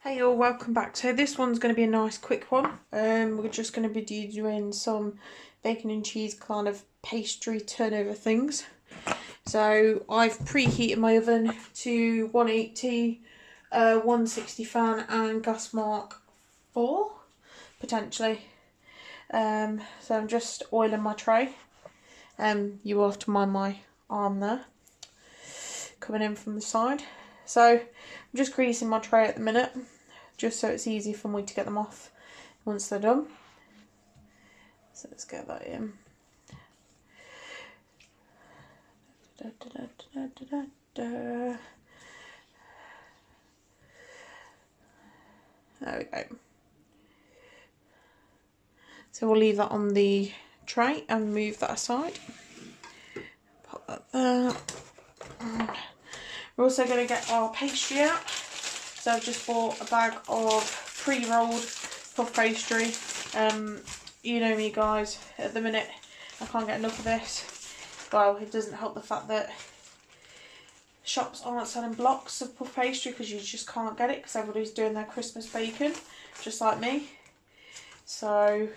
Hey all, welcome back. So this one's going to be a nice quick one. We're just going to be doing some bacon and cheese kind of pastry turnover things. So I've preheated my oven to 180, 160 fan and gas mark 4 potentially. So I'm just oiling my tray. You will have to mind my arm there coming in from the side. So I'm just greasing my tray at the minute, just so it's easy for me to get them off once they're done. So let's get that in. There we go. So we'll leave that on the tray and move that aside. Pop that there. We're also going to get our pastry out. So I've just bought a bag of pre-rolled puff pastry. You know me guys, at the minute I can't get enough of this. Well, it doesn't help the fact that shops aren't selling blocks of puff pastry because you just can't get it because everybody's doing their Christmas bacon, just like me. So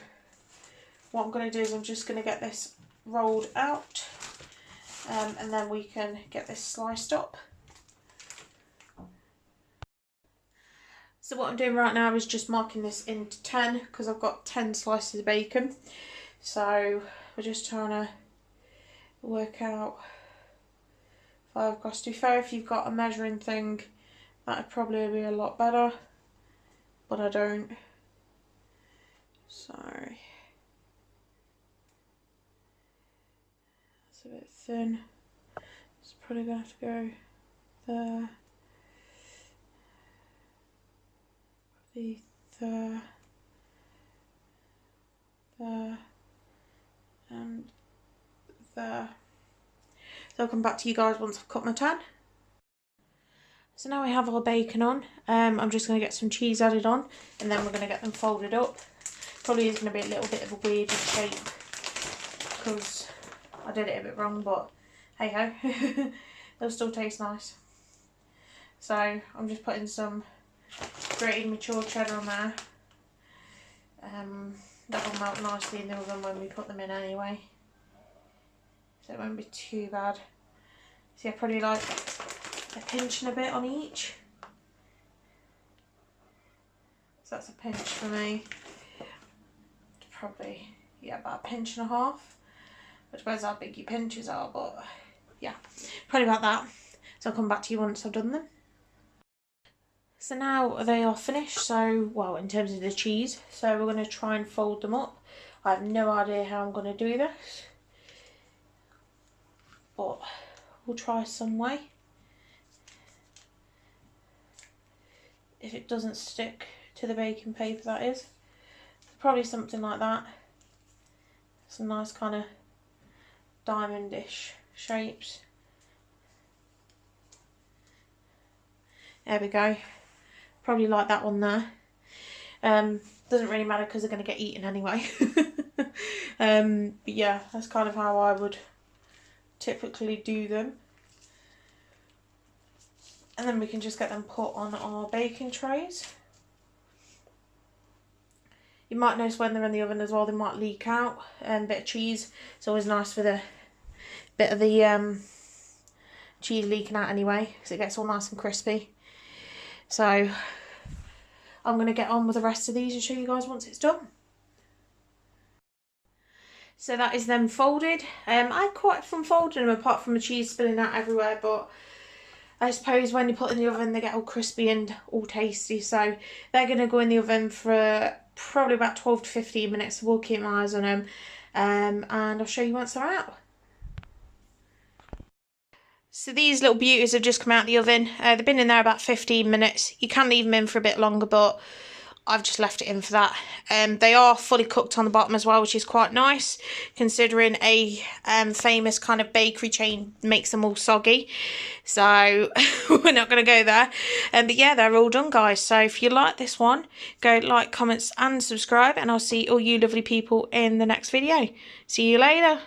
what I'm going to do is I'm just going to get this rolled out and then we can get this sliced up. So what I'm doing right now is just marking this into 10 because I've got 10 slices of bacon. So we're just trying to work out 5 across. To be fair, if you've got a measuring thing, that would probably be a lot better, but I don't. Sorry. It's a bit thin. It's probably going to have to go there. There, and there. So I'll come back to you guys once I've cut my tan. So now we have our bacon on. I'm just going to get some cheese added on and then we're going to get them folded up. Probably is going to be a little bit of a weird shape because I did it a bit wrong, but hey ho, they'll still taste nice. So I'm just putting some grated mature cheddar on there. That will melt nicely in the oven when we put them in anyway, so it won't be too bad. So yeah, probably like a pinch and a bit on each. So that's a pinch for me. Probably, yeah, about a pinch and a half. It depends how big your pinches are, but yeah, probably about that. So I'll come back to you once I've done them. So now they are finished, so, well, in terms of the cheese, so we're going to try and fold them up. I have no idea how I'm going to do this, but we'll try some way. If it doesn't stick to the baking paper, that is. Probably something like that. Some nice kind of diamondish shapes. There we go. Probably like that one there. Doesn't really matter because they're going to get eaten anyway. But yeah, that's kind of how I would typically do them. And then we can just get them put on our baking trays. You might notice when they're in the oven as well, they might leak out. A bit of cheese. It's always nice for the bit of the cheese leaking out anyway, because it gets all nice and crispy. So I'm going to get on with the rest of these and show you guys once it's done. So that is them folded. I quite from folding them apart from the cheese spilling out everywhere, but I suppose when you put in the oven they get all crispy and all tasty. So they're going to go in the oven for probably about 12 to 15 minutes. We'll keep my eyes on them and I'll show you once they're out. So these little beauties have just come out of the oven. They've been in there about 15 minutes. You can leave them in for a bit longer, but I've just left it in for that. They are fully cooked on the bottom as well, which is quite nice, considering a famous kind of bakery chain makes them all soggy. So we're not going to go there. But yeah, they're all done, guys. So if you like this one, go like, comments and subscribe, and I'll see all you lovely people in the next video. See you later.